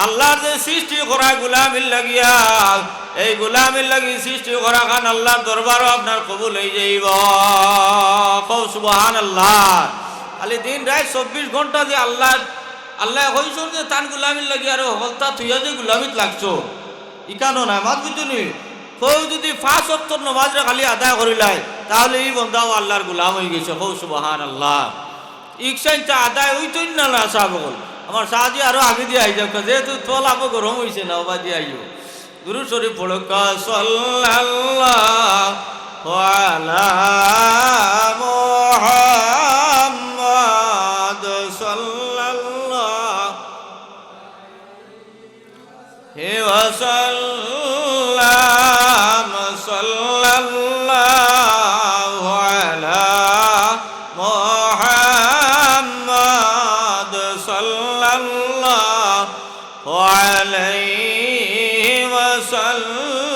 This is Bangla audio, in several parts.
আল্লাহর যে সৃষ্টি করা গোলামির লাগিয়া এই গোলামির লাগি সৃষ্টি করা খান আল্লাহর দরবারও আপনার কবুল হয়ে যাইব। সুবহানাল্লাহ। খালি দিন রাত 24 ঘন্টা যে আল্লাহ আল্লাহ হইছেন যে তান গোলামির লাগি আর হলতা থুইয়া যে গোলামিত লাগছো ইকানো না মাত বুঝুনি। কেউ যদি 5 ওয়াক্ত নামাজে খালি আদায় করিলাই তাহলে এই বন্দাও আল্লাহর গোলাম হয়ে গেছে। সুবহানাল্লাহ। ইকসাইনটা আদায় হইতই না না সাহাবগণ। আমার সাহায্য আরো আগে দিয়ে আই যাও যেহেতু তোল আবো গরম হয়েছে না ওবা দিয়ে আইও। গুরু শরীফ পড়কা সাল্লাল্লাহু আলা মুহাম্মদ সাল্লাল্লাহু আলাইহি ওয়াসাল্লাম সাল্লাল্লাহু আলা মুহাম্মদ সাল্লাল্লাহু আলাইহি ওয়াসাল্লাম।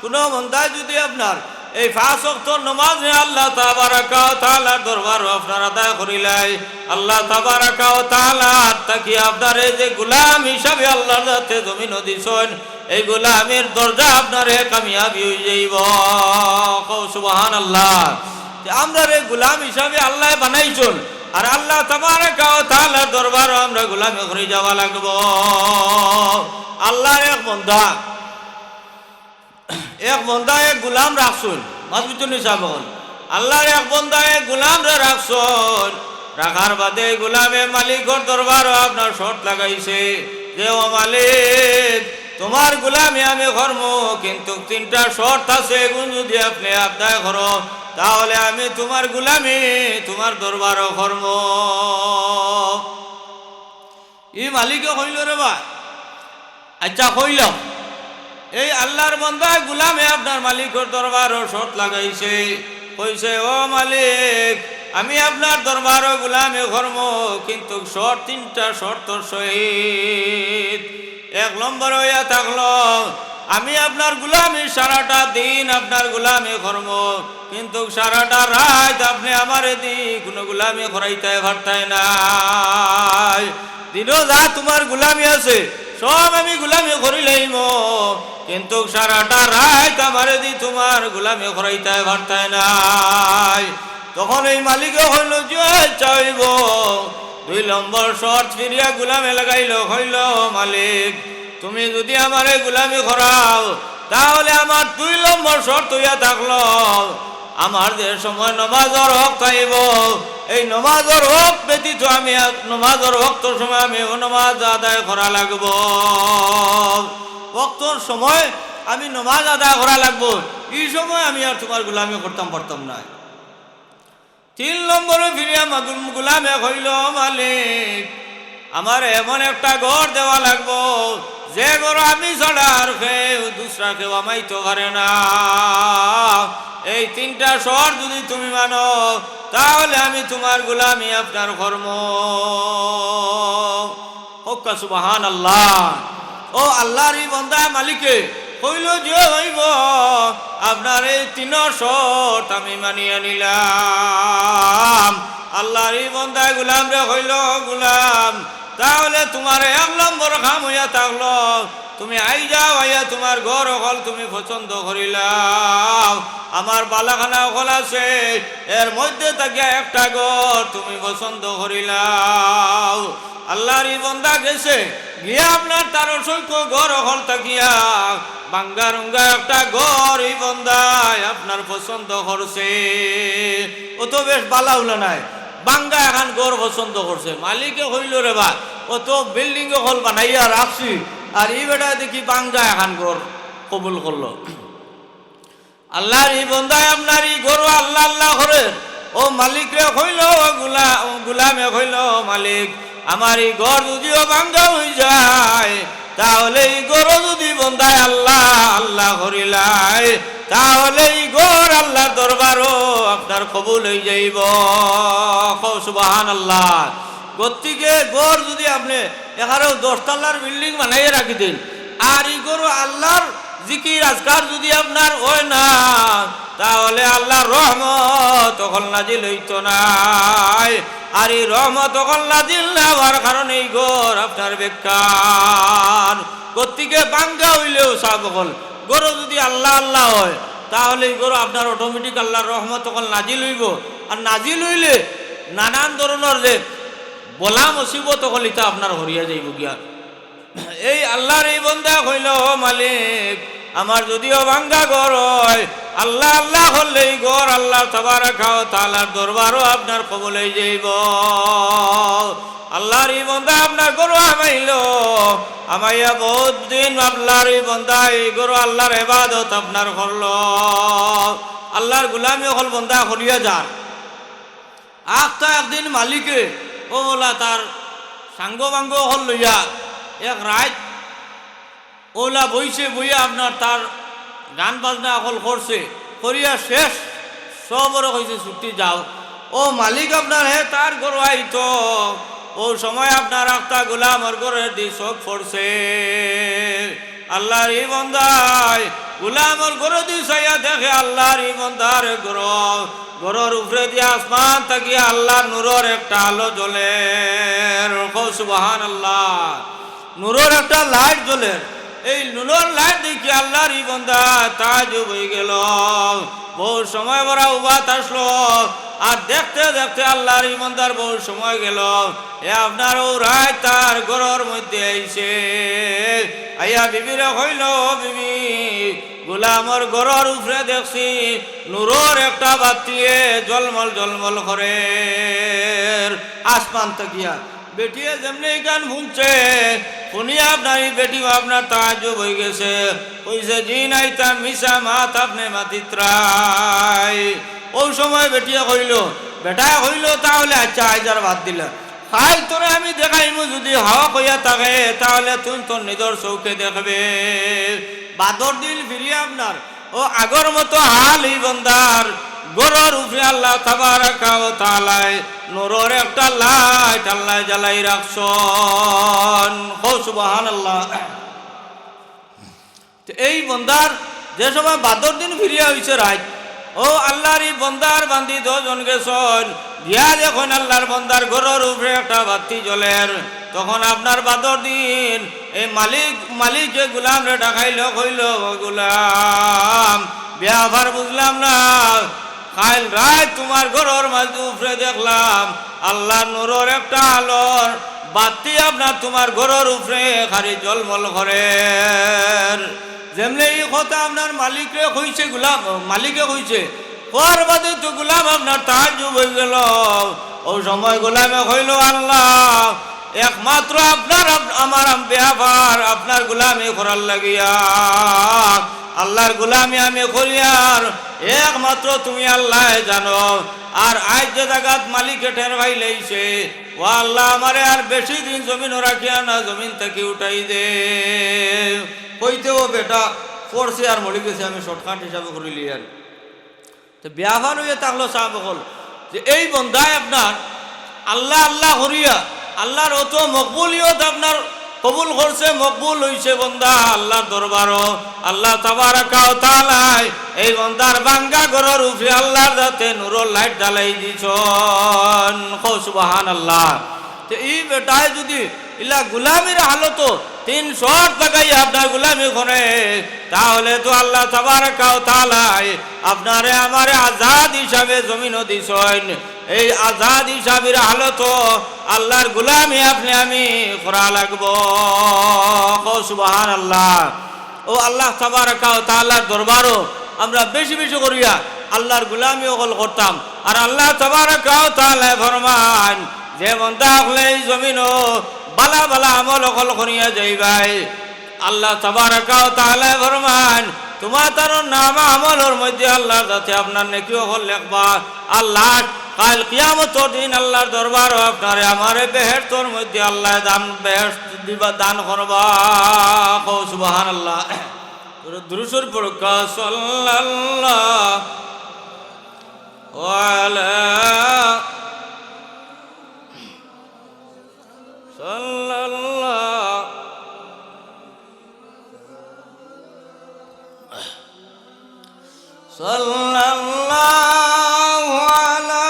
কোন বন্দা যদি আপনার এই 5 ওয়াক্ত নামাজে আল্লাহ তাবারাকা ওয়া তাআলার দরবার আপনার আদায় করিলাই আল্লাহ তাবারাকা ওয়া তাআলা তাকি আপনার এই যে গোলাম হিসাবে আল্লাহর রাতে জমিন দিছেন এই গোলামের দরজা আপনার কামিয়াবি হয়ে যাইব। সুবহানাল্লাহ। আমরা এই গোলাম হিসাবে আল্লাহ বানাইছেন আর আল্লাহ তাবারাকা ওয়া তাআলার দরবার আমরা গোলামি করে যাওয়া লাগবো। আল্লাহর এক বন্দা এক গোলাম রাখছুন মাসবুতুন নিসাব আল্লাহর এক বন্দা এক গোলাম রে রাখছুন রাখার বাদে গোলামে মালিকর দরবার আপনার শর্ত লাগাইছে যে ও মালিক তোমার গোলামি আমি করব কিন্তু 3টা শর্ত আছে এগুলো যদি আপনি আদায় করো তাহলে আমি তোমার গোলামি তোমার দরবারও করব। ই মালিকে কইল রে ভাই আচ্ছা কইলাম এই আল্লাহর বান্দা গোলামে আপনার মালিকের দরবারও শর্ত লাগাইছে কইছে ও মালিক আমি আপনার দরবারও গোলামে করব কিন্তু শর্ত 3টা শর্তর সহিত। 1 নম্বর হইয়া থাকলো আমি আপনার গোলামি সারাটা দিন আপনার গোলামি করব কিন্তু সারাটা রাত আপনি আমার দি কোনো গোলামি করাইতে পারতাই না। দিনও যা তোমার গোলামি আছে সব আমি গোলামি করিলাম কিন্তু সারাটা রাত আমার দি তোমার গোলামি করাইতে পারতাই না। তখন এই মালিকে হইল যে চাইব 2 নম্বর শর্ত ফিরিয়া গোলামে লাগাইল হইল মালিক তুমি যদি আমারে গোলামি করাও তাহলে আমার 2 নম্বর শর্ত হইয়া থাকলো আমার যে সময় নমাজের হক চাইব এই নমাজের হক ব্যতীত আমি নমাজের ওয়াক্তর সময় আমি নমাজ আদায় করা লাগবো। ওয়াক্তর সময় আমি নমাজ আদায় করা লাগবো এই সময় আমি আর তোমার গোলামি করতাম পারতাম না। 3 নম্বরে ফিরিয়া গোলামে হইল মালিক আমার এমন একটা ঘর দেওয়া লাগবো যে ঘর আমি ছাড়া আর কেউ দুসরা কেউ আমাইতে পারে না। এই 3টা শর্ত যদি তুমি মানো তাহলে আমি তোমার গোলামি আপনার কর্ম। হোক সুবহানাল্লাহ। ও আল্লাহর বান্দা মালিকে হইল যে হইব আপনার এই 3 শর্ত আমি মানিয়ে নিলাম। আল্লাহর বান্দা গোলাম রে হইল গোলাম তাহলে তোমার 1 নম্বর কাম হইয়া থাকলো তুমি আই যাও আইয়া তোমার ঘর হল তুমি পছন্দ করিলাম আমার বালাখানা হল আছে এর মধ্যে থাকিয়া একটা ঘর তুমি পছন্দ করিলাম। আল্লাহর বান্দা গেছে গিয়া আপনার তার অসংখ্য ঘর হল থাকিয়া বাঙ্গারুঙ্গা একটা ঘর এই বান্দায় আপনার পছন্দ করছে ও তো বেশ বালা হলো নাই বাঙ্গা এখন ঘর পছন্দ করছে। মালিকে হইল রে বা ও তো বিল্ডিং হল বানাইয়া রাখছি আর এই বেটা দেখি বাঙ্গা এখন ঘর কবুল করলো। আল্লাহর এই বন্দায় আপনার এই ঘর আল্লাহ আল্লাহ করে ও মালিক রে হইল গোলামে হইল মালিক আমার এই ঘর যদিও বাঙ্গা হয়ে যায় তাহলে এই ঘর যদি বন্দায় আল্লাহ আল্লাহ করিলাই তাহলে এই ঘর আল্লাহর দরবারও আপনার কবুল হয়ে যাইব। সুবহানাল্লাহ। গতিকে ঘর যদি আপনি 10 তলার বিল্ডিং বানাইয়া রাখি দেন আর এই ঘর আল্লাহর জিকির আজকার যদি আপনার হয় না, তাহলে আল্লাহর রহমত তখন নাজিল হইতো না। আর এই রহমত তখন নাজিল না হওয়ার কারণে এই ঘর আপনার বেকার। গতিকে বাঙ্গা হইলেও সাবকল গরু যদি আল্লাহ আল্লাহ হয়, তাহলে এই গরু আপনার অটোমেটিক আল্লাহর রহমত তখন নাজিল হইব। আর নাজিল হইলে নানান ধরনের যে বলা মুসিবত হলিতা আপনার হরিয়া যাইব গিয়া। এই আল্লাহর এই বন্দা কইল, ও মালিক, আমার যদিও ভাঙ্গা ঘর হয়, আল্লাহ আল্লাহ হলে এই ঘর আল্লাহ তাবারাকা ওয়া তাআলার দরবারও আপনার কবুল হয়ে যাইব। আল্লাহর এই বন্দা আপনার গরু আমাইল, আমাইয়া বহুত দিন আল্লাহর এই বন্দা এই গরু আল্লাহর ইবাদত আপনার করল, আল্লাহর গোলামি হল বন্দা করিয়া যান। আখতা একদিন মালিকে ওলা তার সাঙ্গ বাঙ্গ হল লইয়া এক রাত ওলা বইছে, বইয়া আপনার তার গান বাজনা অকল করছে, করিয়া শেষ সবরে কইছে ছুটি যাও। ও মালিক আপনার হে তার গরু আইতো, ও সময় আপনার আখতা গোলামর ঘরের দি চোখ পড়ছে। আল্লাহর এই বন্দায় গোলামর ঘরে দি চাইয়া দেখে আল্লাহর এই বন্দার ঘরের উপরে দিয়ে আসমান তাকিয়া আল্লাহর নূরের একটা আলো জ্বলে। সুবহানাল্লাহ, নূরের একটা লাইট জ্বলে। এই নূরের লাইট দেখি আল্লাহর এই বন্দা তাজ্জুব হয়ে গেল। বহু সময় বড় উবাত আসলো, আর দেখতে দেখতে আল্লাহর ইমানদার বহু সময় গেল। এ আপনার ও রায় তার ঘরের মধ্যে আইছে, আইয়া বিবিরে হইল, বিবি গোলামর ঘরের উপরে দেখছি নূরের একটা বাতিয়ে জলমল জলমল করে আসমান তাকিয়া। বেটিয়ে যেমনি গান শুনছে, শুনিয়া আপনার এই বেটি আপনার তাজ্জুব হয়ে গেছে। কইছে, জি নাই তা মিশা মাত আপনি মাতিত্রাই। ওই সময় বেটিয়া কইল, বেটা কইল, তাহলে আচ্ছা আইজার বাদ দিলা, খাই তোরে আমি দেখাইমু, যদি হাওয়া কইয়া থাকে তাহলে তুই তোর নিজের চৌকে দেখবে। বাদর দিল ফিরিয়ে আপনার ও আগর মতো হাল এই বন্দার গরুর উপরে আল্লাহ তাবারাকা ওয়া তাআলা নূরের একটা লাইট আল্লাহ জ্বালাই রাখছেন। সুবহানাল্লাহ। এই বন্দার যে সময় বাদর দিন ফিরিয়া হইছে রাত, ও আল্লাহর এই বন্দার বান্দি দুজন গেছেন গিয়া যখন আল্লাহর বন্দার ঘরের উপরে একটা বাতি জ্বলের, তখন আপনার বাদর দিন এই মালিক গুলাম রে ডাকাইল, কইল, গুলাম ব্যাপার বুঝলাম না, কাল রাত তোমার ঘরের মাঝে উপরে দেখলাম আল্লাহর নূরের একটা আলোর বাতি আপনার তোমার ঘরের উপরে খালি জলমল করে। যেমনি এই কথা আপনার মালিকরে কইছে, মালিকে কইছে, হওয়ার বাদে তো গোলাম আপনার তাজ্জুব হয়ে গেল। ও সময় গোলামে কইল, আল্লাহ একমাত্র আপনার আমার ব্যাপার আপনার গোলামি করার লাগিয়া, আল্লাহর গোলামি আমি করি, আর একমাত্র তুমি আল্লাহ জানো। আর আজ যে জায়গাত মালিকে টের ভাই লাইছে, ও আল্লাহ আমারে আর বেশি দিন জমিনও রাখিয়া না, জমিন থেকে উঠাই দে। কইতেও বেটা পড়ছে আর মরে গেছে, আমি শর্টকাট হিসাবে করিলি। আর তো ব্যাপার হইয়া থাকলো সাহেব হল যে এই বন্ধায় আপনার আল্লাহ আল্লাহ করিয়া আল্লাহর অত মকবুলিয়ত আপনার কবুল করছে, মকবুল হইছে বন্দা আল্লাহর দরবারও। আল্লাহ তাবারাকা ওয়া তাআলা এই বন্দার বাঙ্গা ঘরের উপরে আল্লাহর যাতে নূরের লাইট জ্বালাই দিছন। সুবহানাল্লাহ। তো এই বেটায় যদি ইলা গুলামির হালত 300 টাকাই আপনার গুলামি করে, তাহলে তো আল্লাহ তাবারাকা ওয়া তাআলা আপনারে আমারে আজাদ হিসাবে জমিনও দিছেন। এই আজাদ হিসাবের হালত আল্লাহর গুলামি আপনি আমি করা লাগবো। সুবহানাল্লাহ। ও আল্লাহ তাবারাকা ওয়া তাআলার দরবারও আমরা বেশি বেশি করিয়া আল্লাহর গুলামি ওগল করতাম। আর আল্লাহ তাবারাকা ওয়া তাআলা ফরমান, যে বন্দা হলে এই জমিনও বালা বালা আমল ওগল করিয়া যাইবাই, আল্লাহ তাবারাকা ওয়া তাআলা ফরমান, তোমার তার নাম আমলের মধ্যে আল্লাহ যাতে আপনার নেকি ওগল লেখবা। আল্লাহ কাল কিয়ামতের দিন আল্লাহর দরবার আপনারে আমারে বেহেশতের মধ্যে আল্লাহ বেহেশত দিবা, দান করবা। সুবহানাল্লাহ। দুরূদ শরীফ পড়ুকা, সাল্লাল্লাহু আলা সাল্লাল্লাহু সাল্লাল্লাহু আলা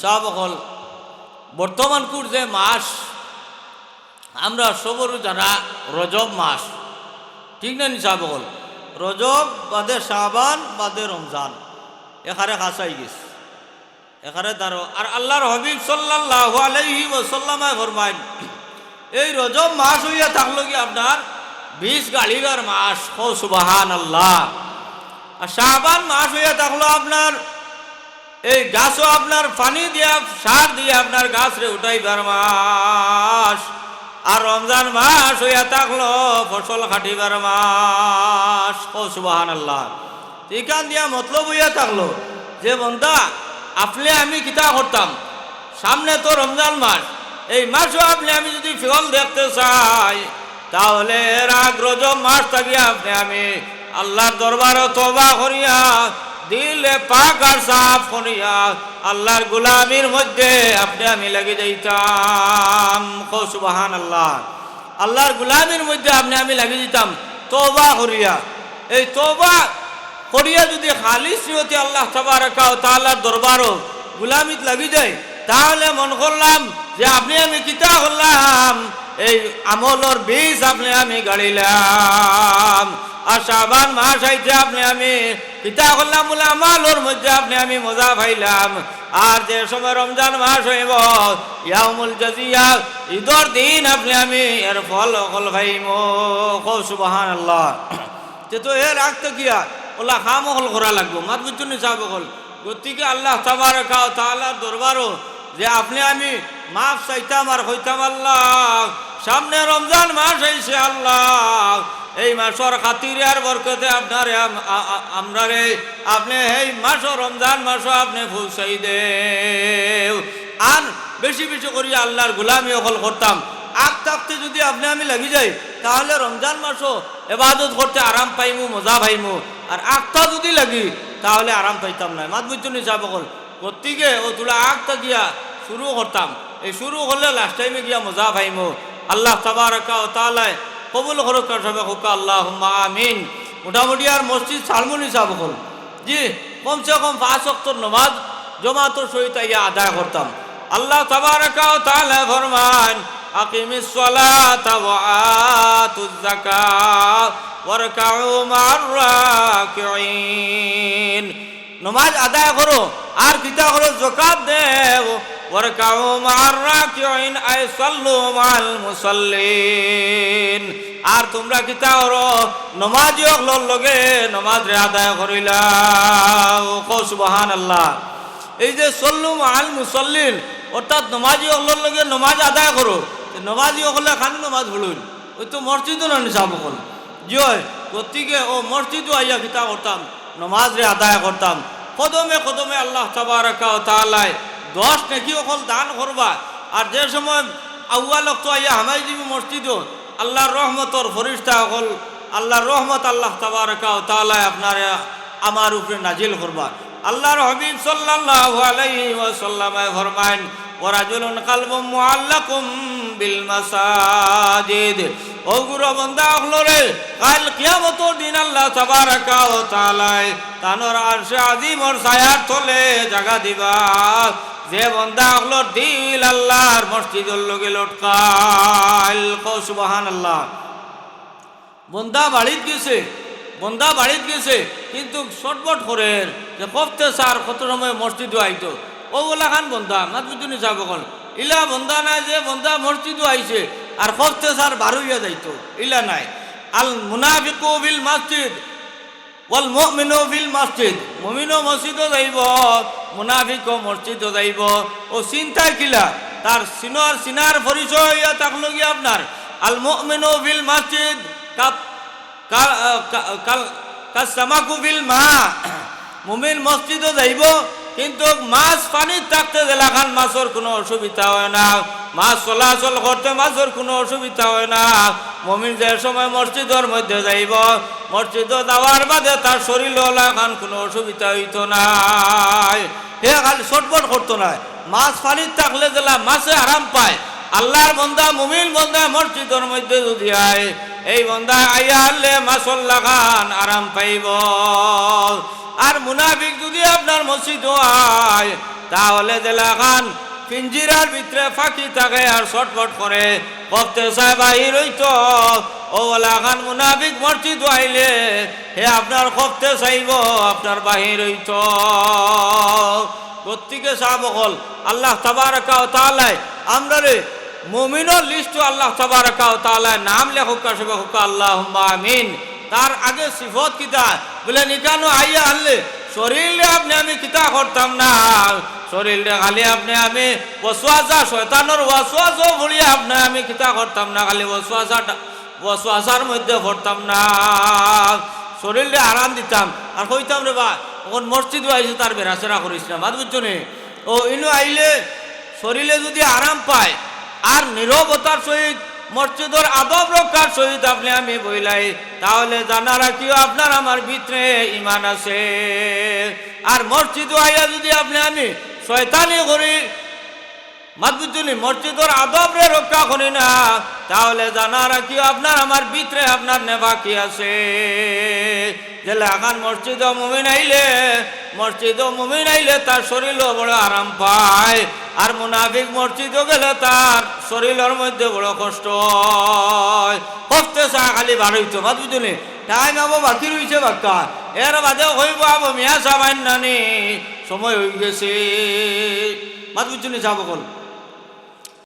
সাবকল বর্তমানকুর যে মাস আমরা সবর যারা রজব মাস ঠিক না নিসাবকল রজব বাদে শাবান বাদে রমজান এখানে খাসাই গেছে এখানে দাঁড়ো আর আল্লাহর হাবিব সাল্লাল্লাহু আলাইহি ওয়াসাল্লাম ফরমাইন এই রজব মাস হইয়া থাকলো কি আপনার 20 গাড়িবার মাস ও সুবহানাল্লাহ আর শাবান মাস হইয়া থাকলো আপনার এই গাছও আপনার পানি দিয়া সার দিয়ে আপনার গাছরে উঠাইবার মাস আর রমজান মাস হইয়া থাকলো ফসল কাটিবার মাস ও সুবহানাল্লাহ এখান দিয়া মতলব হইয়া থাকলো যে বন্ধা আপনি আমি কিতা করতাম সামনে তো রমজান মাস এই মাসও আপনি আমি যদি ফল দেখতে চাই তাহলে রাগ রজব মাস থাকিয়া আপনি আমি আল্লাহর দরবারে তওবা করিয়া দিলে পাক আর সাফ করিয়া আল্লাহর গোলামির মধ্যে আপনি আমি লাগি যাইতাম সুবহানাল্লাহ আল্লাহর গোলামির মধ্যে আপনি আমি লাগি যেতাম তওবা করিয়া এই তওবা করিয়া যদি খালিস নিয়তে আল্লাহ তাবারাকা ওয়া তাআলার দরবারও গোলামিত লাগি যায় তাহলে মন করলাম যে আপনি আমি কিতা করলাম এই আমলর বীজ আপনি আমি গাড়িলাম আর শাবান মাস আইতে আপনি আমি কিতা করলাম বলে আমলর মধ্যে আপনি আমি মজা পাইলাম আর যে সময় রমজান মাস হইব ইয়াউমুল জাজিয়া ঈদের দিন আপনি আমি এর ফল পাইমু সুবহানাল্লাহ তো এর রাখতে গিয়া ওলা খাম হল করা লাগবো মাত বুঝছো নি সাহেব হল গতিকে আল্লাহ তাবারাকা ওয়া তাআলার দরবারও যে আপনি আমি মাফ চাইতাম আর হইতাম আল্লাহ সামনে রমজান মাস আইছে আল্লাহ এই মাসের খাতিরে আর বরকতে আপনারে আমরারে আপনি এই মাস রমজান মাস আপনি পৌঁছাই দেও আর বেশি বেশি করিয়া আল্লাহর গোলামি হল করতাম আগ থাকতে যদি আপনি আমি লাগি যাই তাহলে রমজান মাসও ইবাদত করতে আরাম পাইমু মজা পাইমু আর আগটা যদি লাগি তাহলে আরাম পাইতাম না মাত বুঝছো নি সাহেব হল গতিকে ও তুলা আগটা গিয়া শুরু করতাম এই শুরু করলে লাস্ট টাইমে গিয়া মজা পাইমু আল্লাহ তাবারাকা ওয়া তাআলা কবুল করুক সবে হোক আল্লাহুম্মা আমিন মোটামুটি আর মসজিদ সালমুনি সাহেব হল জি কমসে কম 5 ওয়াক্ত নামাজ জামাতের সহিত ইয়া আদায় করতাম আল্লাহ তাবারাকা ওয়া তাআলা ফরমান আকিমিস সালাতা ওয়া আতুজ যাকাত ওয়ারকাউ মা'আর রাকিঈন নামাজ আদায় করো আর কিতা করো যাকাত দেও ওয়ারকাউ মা'আর রাকিঈন আই সাল্লু মা'আল মুসাল্লিন আর তোমরা কিতা করো নামাজি হকলর লগে নামাজ রে আদায় করিলাও সুবহানাল্লাহ এই যে সাল্লু মা'আল মুসাল্লিন অর্থাৎ নামাজি হকলর লগে নামাজ আদায় করো নামাজি হকলে খান নামাজ পড়ুন ওই তো মসজিদও না নিসাব হল জয় গতিকে ও মসজিদও আইয়া কিতা করতাম নামাজ রে আদায় করতাম কদমে কদমে আল্লাহ তাবারাকা ওয়া তাআলা 10 নেকি অকল দান করবা আর যে সময় আউয়াল ওয়াক্ত আইয়া হামাই দিবি মসজিদও আল্লাহর রহমতর ফরিস্তা অকল আল্লাহর রহমত আল্লাহ তাবারাকা ওয়া তাআলা আপনারে আমার উপরে নাজিল করবা আল্লাহর হাবিব সাল্লাল্লাহু আলাইহি ওয়াসাল্লাম ফরমায়েন ওয়ারাজুলুন কলবুম মুআল্লাকুম বিল মাসাজিদ ও গুরু বান্দা হলরে কাল কিয়ামতের দিন আল্লাহ তাবারাকা ওয়া তাআলা তানোর আরশে আজিমর ছায়ার তলে জায়গা দিবা যে বান্দা হলর দিল আল্লাহর মসজিদের লগে লটকাল সুবহানাল্লাহ বান্দা বাড়িত গেছে কিন্তু শর্টবট করে যে কফতে স্যার কত সময় মসজিদে আইতো ওগুলা খান বন্ধা মাত বুঝুনি যাব কল ইলা বন্ধা নাই যে বন্ধা মসজিদও আইছে আর কফতে স্যার বারুইয়া যাইতো ইলা নাই আল মুনাফিকু বিল মসজিদ ওয়াল মুমিনু বিল মসজিদ মুমিনও মসজিদও যাইব মুনাফিকও মসজিদও যাইব ও চিন্তা কিলা তার সিনার পরিচয় হইয়া থাকলো কি আপনার আল মুমিনু বিল মসজিদ কাসামাকু বিল মা মুমিন মসজিদও যাইব কিন্তু মাছ পানির থাকতে এলাকার মাছের কোনো অসুবিধা হয় না মাছ চলাচল করতে মাছের কোনো অসুবিধা হয় না মুমিন যে সময় মসজিদের মধ্যে যাইব মসজিদ যাওয়ার বাদে তার শরীর লাগান কোনো অসুবিধা হইতো না হে খালি ছটফট করতো না মাছ পানির থাকলে দিলা মাছে আরাম পায় আল্লাহর বন্দা মুমিন বন্দা মসজিদের মধ্যে যদি আয় এই বন্দা আইয়া আনলে মাছর লাগান আরাম পাইব আর মুনাফিক যদি আপনার মসজিদ আয় তাহলে দেলাখান পিঞ্জিরার ভিতরে ফাঁকি থাকে আর ছটফট করে কফতে চায় বাহির হইতো ও লাখান মুনাফিক মসজিদ আইলে হে আপনার কফতে চাইব আপনার বাহির হইতো প্রত্যেকে সাহাবকল আল্লাহ তাবারাকা ওয়া তাআলা আমরা রে মুমিনের লিস্ট আল্লাহ তাবারাকা ওয়া তাআলা নাম লেখক সেবক আল্লাহুম্মা আমিন তার আগে সিফত কিতা বলে নিকানো আইয়া আনলে শরীরে আপনি আমি কিতা করতাম না শরীরে খালি আপনি আমি ওয়াসওয়াসা শয়তানের ওয়াসওয়াসা ভুলিয়ে আপনি আমি কিতা করতাম না খালি ওয়াসওয়াসার মধ্যে পড়তাম না শরীরে আরাম দিতাম আর কইতাম রে বা ওখান মসজিদ আইছে তার বেড়াচেরা করিস না মাত বুঝছো নে ও ইনু আইলে শরীরে যদি আরাম পায় আর নীরবতার সহিত মসজিদের আদব রক্ষার সহিত আপনি আমি বইলাই তাহলে জানা রাখিও আপনার আমার ভিতরে ঈমান আছে আর মসজিদ আইয়া যদি আপনি আমি শয়তানি করি মাদবুজুনি মসজিদের আদব রে রক্ষা করি না তাহলে জানা রাখিও আপনার আমার ভিতরে আপনার নেফাকি আছে যে লাগান মসজিদ মুমিন আইলে তার শরীরও বড় আরাম পায় আর মুনাফিক মসজিদ গেলে তার শরীরের মধ্যে বড় কষ্ট হয় কফতে চা খালি বার হইতো মাত বুঝলি টাইম আবো বাকি রয়েছে বাক্কা এর বাদে হইব আবো মিয়া সাবান নানি সময় হয়ে গেছে মাত বুঝলি যাবো বল